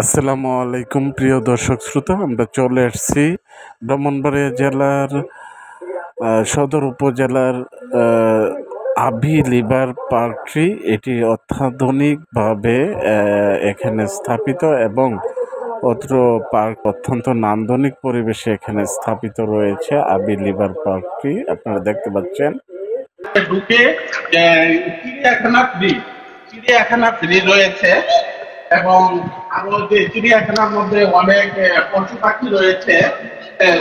আসসালামু আলাইকুম প্রিয় দর্শক শ্রোতা, আমরা চলে আসছি ব্রাহ্মণবাড়িয়া জেলার সদর উপজেলার আভি লিভার পার্কটি। এটি অত্যাধুনিকভাবে এখানে স্থাপিত এবং অত্র পার্ক অত্যন্ত নান্দনিক পরিবেশে এখানে স্থাপিত রয়েছে। আভি লিভার পার্কটি আপনারা দেখতে পাচ্ছেন। ঢুকে চিড়িয়াখানা ফ্রি রয়েছে এবং আরো যে চিড়িয়াখানার মধ্যে অনেক পশু পাখি রয়েছে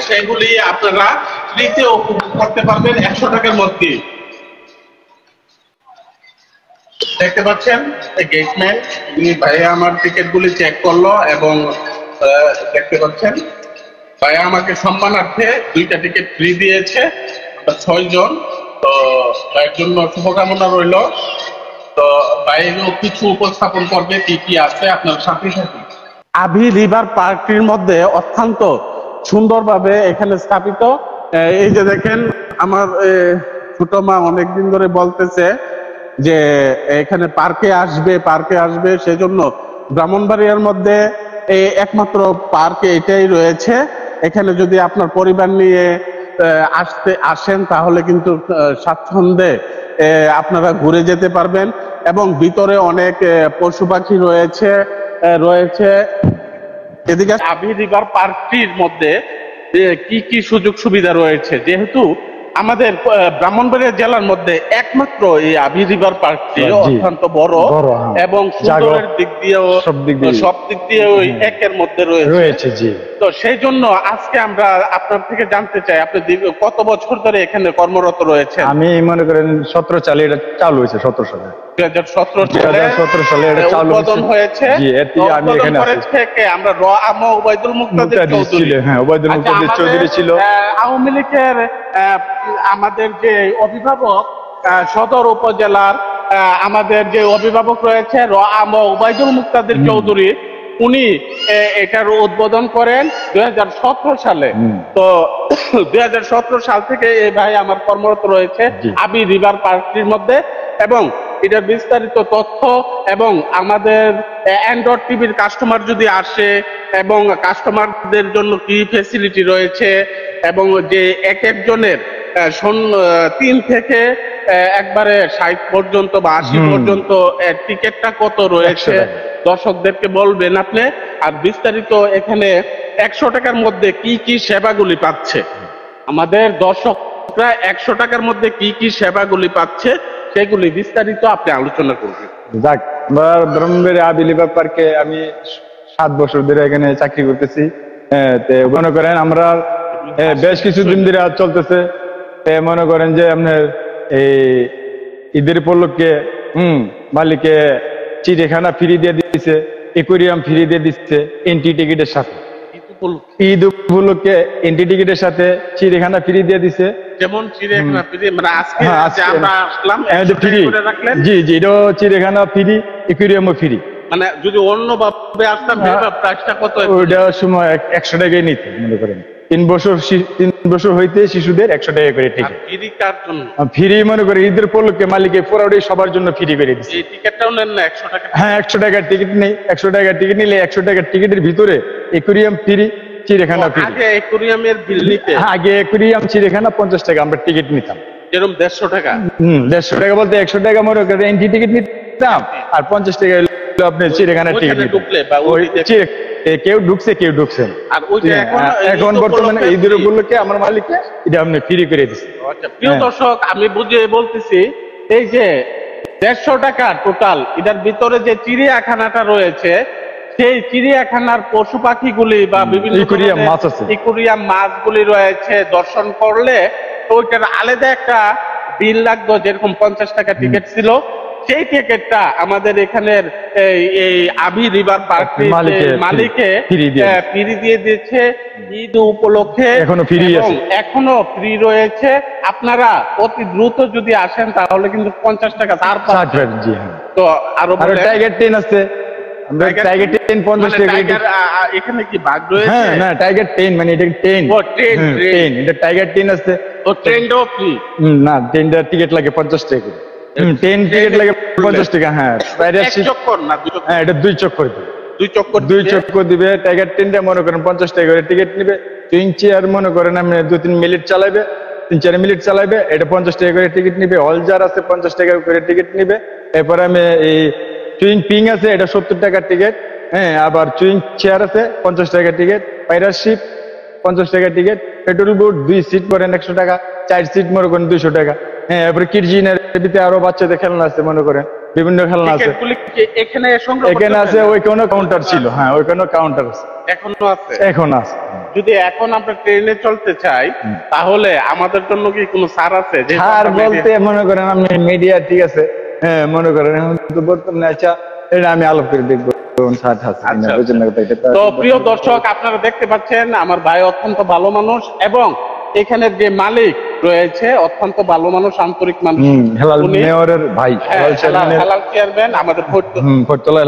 সেগুলি আপনারা ফ্রিতে উপভোগ করতে পারবেন 100 টাকার মধ্যে। দেখতে পাচ্ছেন গেটম্যান ভাইয়া আমার টিকিট গুলি চেক করলো এবং দেখতে পাচ্ছেন ভাইয়া আমাকে সম্মানার্থে 2টা টিকিট ফ্রি দিয়েছে, 6 জন। তো ভাইয়ের জন্য শুভকামনা রইল। তো বাইরেও কিছু উপস্থাপন করবে কি কি আছে আপনার সাথে সাথে। আভি রিভার পার্কটির মধ্যে অত্যন্ত সুন্দরভাবে এখানে স্থাপিত। এই যে দেখেন আমার ছোট মা অনেকদিন ধরে বলতেছে যে এখানে পার্কে আসবে সেজন্য ব্রাহ্মণবাড়িয়ার মধ্যে একমাত্র পার্কে এটাই রয়েছে। এখানে যদি আপনার পরিবার নিয়ে আসেন তাহলে কিন্তু স্বাচ্ছন্দ্যে আপনারা ঘুরে যেতে পারবেন এবং ভিতরে অনেক পশু পাখি রয়েছে। এদিকে আভি রিভার পার্কটির মধ্যে কি কি সুযোগ সুবিধা রয়েছে, যেহেতু আমাদের ব্রাহ্মণবাড়িয়া জেলার মধ্যে একমাত্র এই আভি রিভার পার্কটি অত্যন্ত বড় এবং সুন্দরের দিক দিয়েও সব দিক দিয়ে ওই একের মধ্যে রয়েছে। তো সেই জন্য আজকে আমরা আপনার থেকে জানতে চাই আপনি কত বছর ধরে এখানে কর্মরত রয়েছেন? আমি মনে করেন 17 সালে এটা চালু হয়েছে। 17 সালে 2017 সালে এটা চালু হয়েছে। জি, এতে আমি এখানে আছি। আমরা ওবায়দুল মুক্তাদির চৌধুরী, হ্যাঁ ওবায়দুল মুক্তাদির চৌধুরী ছিল আওয়ামী লীগের আমাদের যে অভিভাবক সদর উপজেলার আমাদের যে অভিভাবক রয়েছে ওবায়দুল মুক্তাদির চৌধুরী, উনি এটার উদ্বোধন করেন 2017 সালে। তো 2017 সাল থেকে এই ভাই আমার কর্মরত রয়েছে আভি রিভার পার্কটির মধ্যে এবং এটার বিস্তারিত তথ্য এবং আমাদের অ্যান্ড্রয়েড টিভির কাস্টমার যদি আসে এবং কাস্টমারদের জন্য কি ফেসিলিটি রয়েছে এবং যে এক একজনের 3 থেকে একবারে 60 পর্যন্ত বা 80 পর্যন্ত টিকিটটা কত রয়েছে দর্শকদেরকে বলবেন আপনি। আর বিস্তারিত এখানে 100 টাকার মধ্যে কি কি সেবাগুলি পাচ্ছে, আমাদের দর্শকরা 100 টাকার মধ্যে কি কি সেবাগুলি পাচ্ছে সেগুলি বিস্তারিত আপনি আলোচনা করবেন। যাক, ব্রাহ্মণবাড়িয়া আভি লিভার পার্কে আমি 7 বছর ধরে এখানে চাকরি করতেছি। মনে করেন আমরা বেশ কিছুদিন ধরে চলতেছে। মনে করেন যে আপনার এই ঈদের উপলক্ষে মালিকে চিড়িয়াখানা ফ্রি দিয়ে দিচ্ছে, একুরিয়াম ফ্রি দিয়ে দিচ্ছে এন্ট্রি টিকিটের সাথে। ঈদ উপলক্ষে এন্ট্রি টিকিটের সাথে চিড়িয়াখানা ফ্রি দিয়ে দিচ্ছে। যেমন চিড়িয়াখানা ফ্রি মানে আজকে আমরা আসলাম ফ্রি। জি জি, এটা চিড়িয়াখানা ফ্রি, একুরিয়ামও ফ্রি। মানে যদি অন্য ভাবে আসতাম প্রাইসটা কত? ওইটার সময় 100 টাকায় নিতে। মনে করেন 3 বছর হইতে শিশুদের 100 টাকা করে টিকিট। ফ্রি কার জন্য? ফ্রি মনে করে ঈদের উপলক্ষে মালিকে পুরোটাই সবার জন্য ফ্রি করে দিচ্ছে। এই টিকিটটাও নেন না 100 টাকা? হ্যাঁ, 100 টাকার টিকিট নেই। 100 টাকার টিকিট নিলে 100 টাকার টিকিটের ভিতরে একুরিয়াম ফ্রি, চিড়িয়াখানা ফ্রি। আগে একুরিয়ামের বিল নিতে? আগে একুরিয়াম চিড়িয়াখানা 50 টাকা আমরা টিকিট নিতাম। যেরকম 150 টাকা? 150 টাকা বলতে 100 টাকা মনে করেন এন্ট্রি টিকিট নিতাম আর 50 টাকা আপনি চিড়িয়াখানার টিকিট ঢুকলে কেউ ঢুকছে। আর ওইটা এখন বর্তমানে ঈদের উপলক্ষে আমার মালিককে এটা আপনি ফ্রি করে দিচ্ছে। প্রিয় দর্শক, আমি বুঝিয়ে বলতেছি, এই যে 150 টাকা টোটাল, এটার ভিতরে যে চিড়িয়াখানাটা রয়েছে সেই চিড়িয়াখানার পশু পাখিগুলি বা বিভিন্ন একুরিয়াম মাছগুলি রয়েছে দর্শন করলে ওইটার আলাদা একটা বিল লাগতো। যেরকম 50 টাকা টিকিট ছিল, সেই টিকিটটা আমাদের এখানের এই আভি রিভার পার্কের মালিকে ফ্রি দিয়ে দিয়েছে ঈদ উপলক্ষে। এখনো ফ্রি রয়েছে। আপনারা অতি দ্রুত যদি আসেন তাহলে কিন্তু 50 টাকা ছাড় পাবেন। তো আরো টাইগার ট্রেন আছে, টাইগার ট্রেন 50 টাকা। এখানে কি ভাগ রয়েছে? হ্যাঁ না, টাইগার ট্রেন মানে এটা ট্রেন। এটা টাইগার ট্রেন আছে। ও ট্রেনটাও ফ্রি না? ট্রেনটার টিকিট লাগে 50 টাকা। ট্রেন টিকিট লাগে 50 টাকা। হ্যাঁ, এক চক্কর না 2 চক্কর? হ্যাঁ, এটা 2 চক্কর। দুই চক্কর দিবে। টাইগার টিনটা মনে করেন 50 টাকা করে টিকিট নিবে। সুইং চেয়ার মনে করেন আপনি 2-3 মিনিট চালাইবে, 3-4 মিনিট চালাইবে, এটা 50 টাকা করে টিকিট নিবে। অলজার আছে 50 টাকা করে টিকিট নিবে। এরপরে আমি এই সুইং পিং আছে, এটা 70 টাকার টিকিট। হ্যাঁ, আবার সুইং চেয়ার আছে 50 টাকা টিকিট। পাইরাশিপ 50 টাকা টিকিট। পেট্রোল বোট 2 সিট করেন 100 টাকা, 4 সিট মনে করেন 200 টাকা। হ্যাঁ, এরপরে কিডজিনের ভিতরে আরো বাচ্চাদের খেলনা আছে, মনে করেন বিভিন্ন খেলনা আছে এখানে আছে। ওইখানে কাউন্টার ছিল। হ্যাঁ, ওইখানে কাউন্টার আছে, এখন আছে। যদি এখন আমরা ট্রেনে চলতে চাই তাহলে আমাদের জন্য কি কোনো ছাড় আছে? ছাড় বলতে মনে করেন আপনি মিডিয়া, ঠিক আছে, হ্যাঁ, মনে করেন এখন তো বর্তমানে আচ্ছা এটা আমি আলোক করে দেখবো। তো প্রিয় দর্শক, আপনারা দেখতে পাচ্ছেন আমার ভাই অত্যন্ত ভালো মানুষ এবং এখানে যে মালিক রয়েছে অত্যন্ত ভালো মানুষ, আন্তরিক মানুষ। মেয়রের ভাই, হেলাল চেয়ারম্যান আমাদের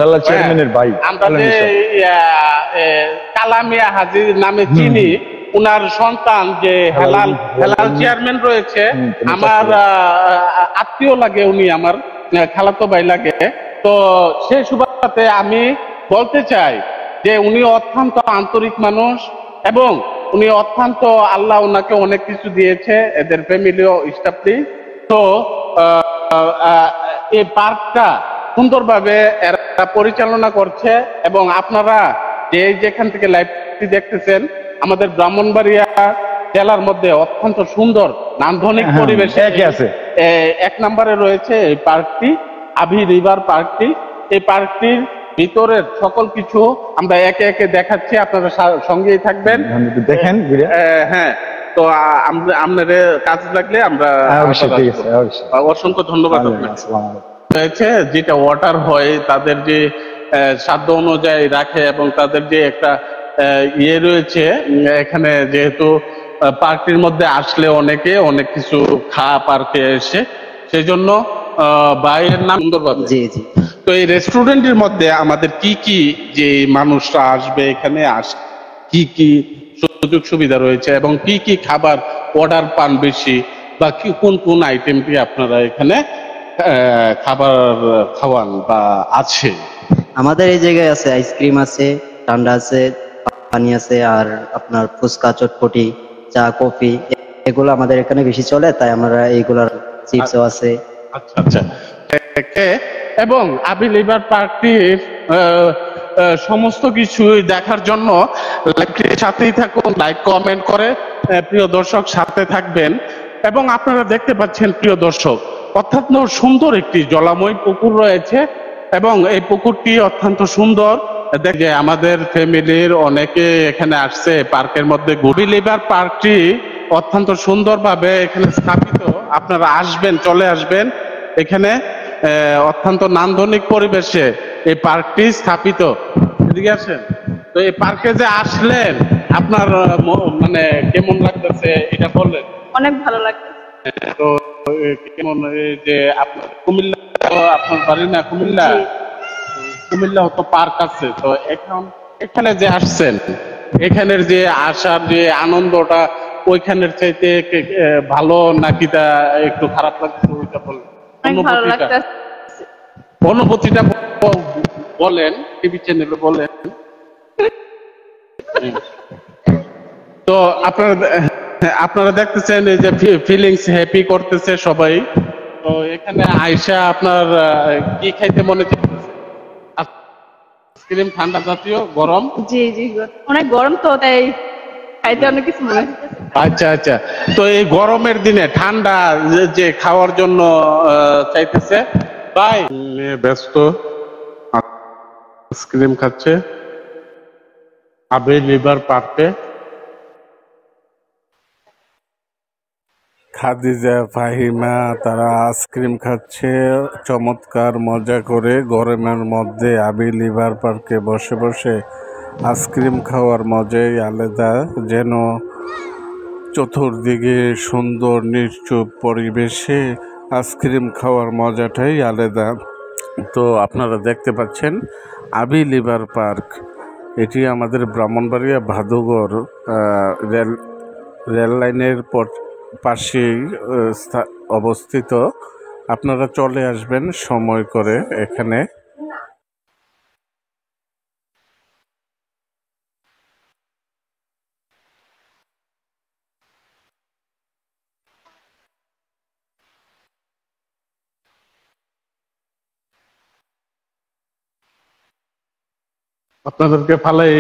হেলাল চেয়ারম্যানের ভাই। আমরা যে কালামিয়া হাজির নামে চিনি, উনার সন্তান যে হেলাল চেয়ারম্যান রয়েছে, আমার আত্মীয় লাগে, উনি আমার খালাতো ভাই লাগে। তো সেই সুবাদে আমি বলতে চাই যে উনি অত্যন্ত আন্তরিক মানুষ এবং উনি অত্যন্ত, আল্লাহ ওনাকে অনেক কিছু দিয়েছে, এদের ফ্যামিলিও স্টাফলি। তো এই পার্কটা সুন্দরভাবে এরা পরিচালনা করছে এবং আপনারা যেখান থেকে লাইভটি দেখতেছেন, আমাদের ব্রাহ্মণবাড়িয়া জেলার মধ্যে অত্যন্ত সুন্দর নান্দনিক পরিবেশে আছে। 1 নম্বরে রয়েছে এই পার্কটি, আভি রিভার পার্কটি। এই পার্কটির ভিতরের সকল কিছু আমরা একে একে দেখাচ্ছি, আপনারা সঙ্গেই থাকবেন, দেখেন। হ্যাঁ, তো আপনাদের কাজ লাগলে আমরা অসংখ্য ধন্যবাদ রয়েছে। যেটা ওয়াটার হয় তাদের যে সাধ্য অনুযায়ী রাখে এবং তাদের যে একটা ইয়ে রয়েছে এখানে, যেহেতু পার্কটির মধ্যে আসলে অনেকে অনেক কিছু পার্কে এসে, সেই জন্য বাইরের নাম সুন্দরভাবে। জি জি। তো এই রেস্টুরেন্টের মধ্যে আমাদের কি কি যে মানুষরা আসবে এখানে কি কি সুযোগ সুবিধা রয়েছে এবং কি কি খাবার অর্ডার পান বেশি, বা কি কোন কোন আইটেমটি আপনারা এখানে খাবার খাওয়ান বা আছে? আমাদের এই জায়গায় আছে আইসক্রিম আছে, ঠান্ডা আছে, পানি আছে, আর আপনার ফুচকা, চটপটি, চা, কফি, এগুলো আমাদের এখানে বেশি চলে, তাই আমরা এইগুলার চিপসও আছে। আচ্ছা আচ্ছা। এবং আভি রিভার পার্কটির সমস্ত কিছু দেখার জন্য লাইভটির সাথেই থাকুন, লাইক কমেন্ট করে প্রিয় দর্শক সাথে থাকবেন। এবং আপনারা দেখতে পাচ্ছেন প্রিয় দর্শক, অত্যন্ত সুন্দর একটি জলাময় পুকুর রয়েছে এবং এই পুকুরটি অত্যন্ত সুন্দর। দেখে আমাদের ফ্যামিলির অনেকে এখানে আসছে পার্কের মধ্যে। আভি রিভার পার্কটি অত্যন্ত সুন্দরভাবে এখানে স্থাপিত, আপনারা আসবেন, চলে আসবেন এখানে। অত্যন্ত নান্দনিক পরিবেশে এই পার্কটি স্থাপিত। এদিকে আসেন। তো এই পার্কে যে আসলেন, আপনার মানে কেমন লাগতেছে এটা বললেন? অনেক ভালো লাগছে। তো কেমন যে আপনার কুমিল্লা, আপনার বাড়ি না কুমিল্লা? কুমিল্লা তো পার্ক আছে, তো এখন এখানে যে আসছেন, এখানের যে আসার যে আনন্দটা ওইখানের চাইতে ভালো নাকি তা একটু খারাপ লাগছে ওইটা বললেন? অনুভূতিটা বলেন, টিভি চ্যানেলে বলেন। তো আপনারা দেখতেছেন এই যে ফিলিংস হ্যাপি করতেছে সবাই। তো এখানে আয়শা আপনার কি খাইতে মনে চাইতেছে? আইসক্রিম, ঠান্ডা জাতীয়, গরম? জি জি, অনেক গরম তো, তাই খাইতে অনেক কিছু মনে হচ্ছে। আচ্ছা আচ্ছা। তো এই গরমের দিনে ঠান্ডা যে খাওয়ার জন্য চাইতেছে ভাই, ব্যস্ত আইসক্রিম খাচ্ছে আভি রিভার পার্কে। খাদিজা, ফাহিমা তারা আইসক্রিম খাচ্ছে চমৎকার মজা করে। গরমের মধ্যে আভি রিভার পার্কে বসে বসে আইসক্রিম খাওয়ার মজাই আলাদা। যেন চতুর্দিকে সুন্দর নিশ্চুপ পরিবেশে আইসক্রিম খাওয়ার মজাটাই আলাদা। তো আপনারা দেখতে পাচ্ছেন আভি রিভার পার্ক, এটি আমাদের ব্রাহ্মণবাড়িয়া ভাদুগড় রেল লাইনের পাশেই অবস্থিত। আপনারা চলে আসবেন সময় করে এখানে। আপনাদেরকে ফালাই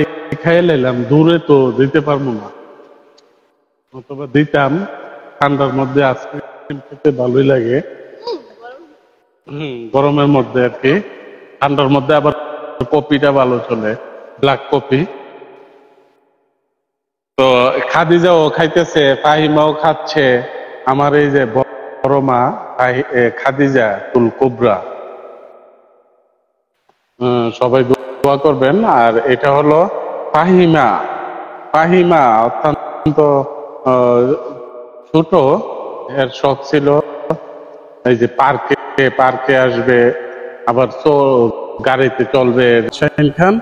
খাইয়ে লাইলাম, দূরে তো দিতে পারবো না, অথবা দিতাম। ঠান্ডার মধ্যে আইসক্রিম খেতে ভালোই লাগে। গরমের মধ্যে আর কি, ঠান্ডার মধ্যে আবার কপিটা ভালো চলে, ব্ল্যাক কপি। তো খাদিজাও খাইতেছে, ফাহিমাও খাচ্ছে, আমার এই যে বড় মা খাদিজা কুল কোবরা, সবাই দোয়া করবেন। আর এটা হলো ফাহিমা। ফাহিমা অত্যন্ত ছোট, এর শখ ছিল এই যে পার্কে আসবে, আবার গাড়িতে চলবে। শাহিন খান,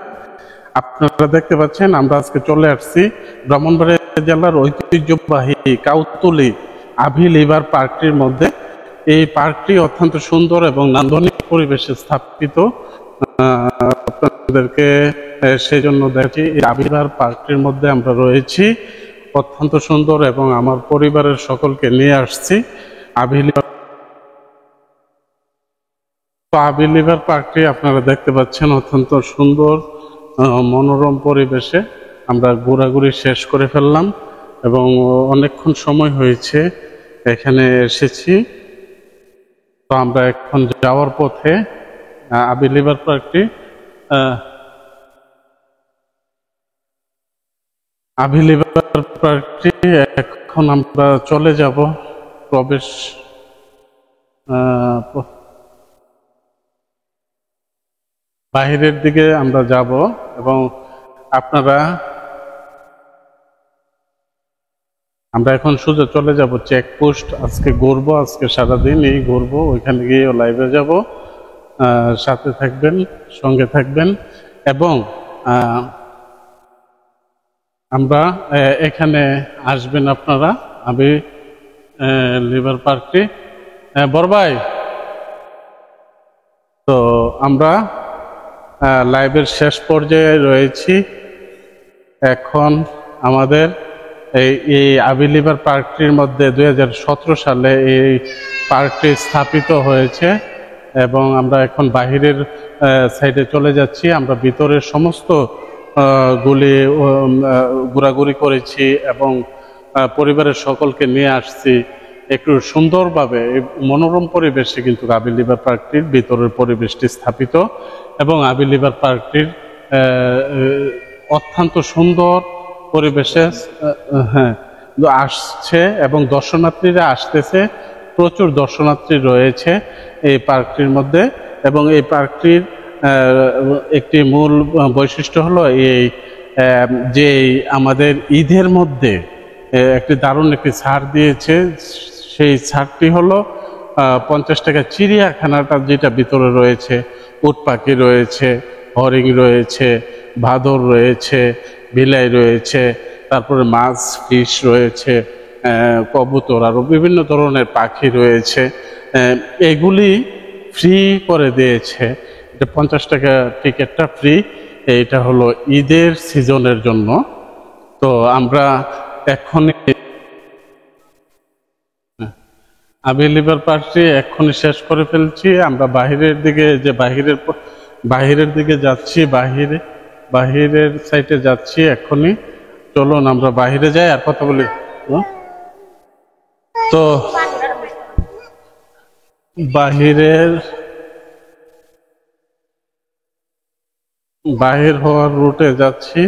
আপনারা দেখতে পাচ্ছেন আমরা আজকে চলে আসছি ব্রাহ্মণবাড়িয়া জেলার ঐতিহ্যবাহী কাউতুলি আভি লিভার পার্কটির মধ্যে। এই পার্কটি অত্যন্ত সুন্দর এবং নান্দনিক পরিবেশে স্থাপিত। আপনাদেরকে সেই জন্য দেখছি এই আভি লিভার পার্কটির মধ্যে আমরা রয়েছি, অত্যন্ত সুন্দর, এবং আমার পরিবারের সকলকে নিয়ে আসছি আভি লিভার পার্কটি। আপনারা দেখতে পাচ্ছেন অত্যন্ত সুন্দর মনোরম পরিবেশে আমরা ঘোরাঘুরি শেষ করে ফেললাম, এবং অনেকক্ষণ সময় হয়েছে এখানে এসেছি। তো আমরা এখন যাওয়ার পথে আভি লিভার পার্কটি এখন আমরা চলে যাব প্রবেশ বাহিরের দিকে আমরা যাব, এবং আমরা এখন সোজা চলে যাব চেকপোস্ট। আজকে ঘুরবো, আজকে সারাদিন এই ঘুরবো, ওইখানে গিয়ে লাইভে যাব। সাথে থাকবেন, সঙ্গে থাকবেন, এবং আমরা এখানে আসবেন আপনারা আভি লিভার পার্কটি। বড় ভাই, তো আমরা লাইভের শেষ পর্যায়ে রয়েছি। এখন আমাদের এই আভি লিভার পার্কটির মধ্যে 2017 সালে এই পার্কটি স্থাপিত হয়েছে, এবং আমরা এখন বাহিরের সাইডে চলে যাচ্ছি। আমরা ভিতরের সমস্ত গুলি ঘোরাঘুরি করেছি, এবং পরিবারের সকলকে নিয়ে আসছি একটু সুন্দরভাবে মনোরম পরিবেশে। কিন্তু আভি লিভার পার্কটির ভিতরের পরিবেশটি স্থাপিত, এবং আভি লিভার পার্কটির অত্যন্ত সুন্দর পরিবেশে আসছে, এবং দর্শনার্থীরা আসতেছে, প্রচুর দর্শনার্থী রয়েছে এই পার্কটির মধ্যে। এবং এই পার্কটির একটি মূল বৈশিষ্ট্য হলো এই যে আমাদের ঈদের মধ্যে একটি দারুণ একটি ছাড় দিয়েছে। সেই ছাড়টি হলো 50 টাকা চিড়িয়াখানাটা যেটা ভিতরে রয়েছে, উট পাখি রয়েছে, হরিণ রয়েছে, বাদর রয়েছে, বিলাই রয়েছে, তারপরে মাছ ফিশ রয়েছে, কবুতর, আরও বিভিন্ন ধরনের পাখি রয়েছে। এগুলি ফ্রি করে দিয়েছে। এটা 50 টাকা টিকিটটা ফ্রি। এইটা হলো ঈদের সিজনের জন্য। তো আমরা এখন আভি লিভার পার্কটি এক্ষুনি শেষ করে ফেলছি। আমরা বাহিরের দিকে যাচ্ছি, বাহিরের সাইডে যাচ্ছি এক্ষুনি। চলুন আমরা বাহিরে যাই আর কথা বলি। তো বাহির হওয়ার রুটে যাচ্ছি।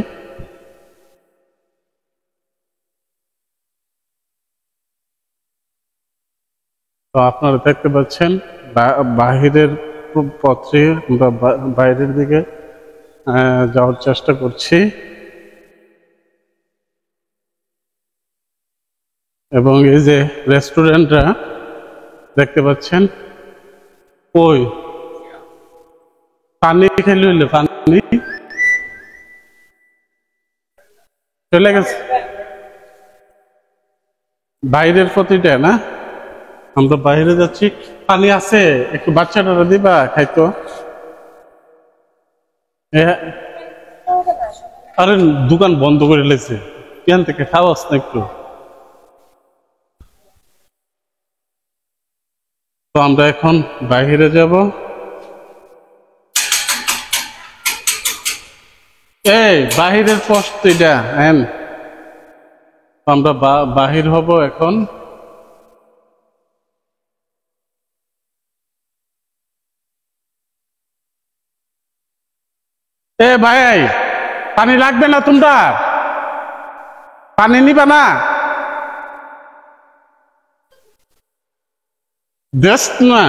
তো আপনারা দেখতে পাচ্ছেন বাহিরের পথে আমরা বাইরের দিকে যাওয়ার চেষ্টা করছি, এবং এই যে রেস্টুরেন্টটা দেখতে পাচ্ছেন, ওই পানি খেলে হইলে পানি চলে গেছে বাইরের প্রতিটা না। আমরা বাইরে যাচ্ছি, পানি আছে, একটু বাচ্চাটা দিবা খাইতো। আরে দোকান বন্ধ করে লেছে, এখান থেকে খাওয়াস না একটু। তো আমরা এখন বাহিরে যাব। এই বাহিরের পোস্ট এটা হ্যাঁ, আমরা বাহির হব এখন। এ ভাই পানি লাগবে না, তোমরা পানি নিবা না? দেশ না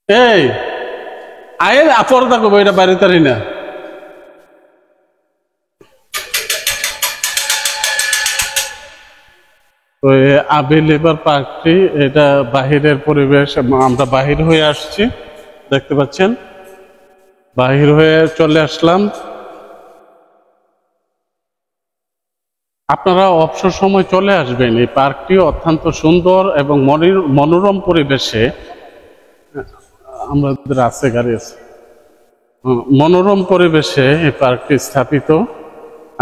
এই আয়ের আপরদা করবো, এটা বাইরে তারি না। ওই আবি লিভার পার্কটি, এটা বাহিরের পরিবেশ, আমরা বাহির হয়ে আসছি, দেখতে পাচ্ছেন বাহির হয়ে চলে আসলাম। আপনারা অবসর সময় চলে আসবেন, এই পার্কটি অত্যন্ত সুন্দর এবং মনোরম পরিবেশে, আমাদের আছে গাড়ি আছে, মনোরম পরিবেশে এই পার্কটি স্থাপিত,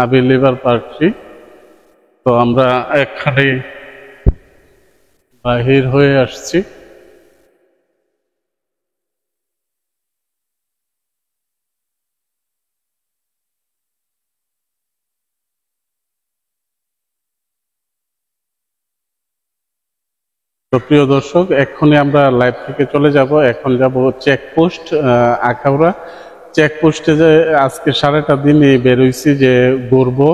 আবি লিভার পার্কটি। তো আমরা এখানে বাহির হয়ে আসছি। তো প্রিয় দর্শক, এক্ষুনি আমরা লাইভ থেকে চলে যাব, এখন যাব চেকপোস্ট আখাউড়া। চেকপোস্টে যে আজকে সারাটা দিনই বেরোইছি যে ঘুরবো,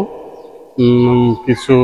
কিছু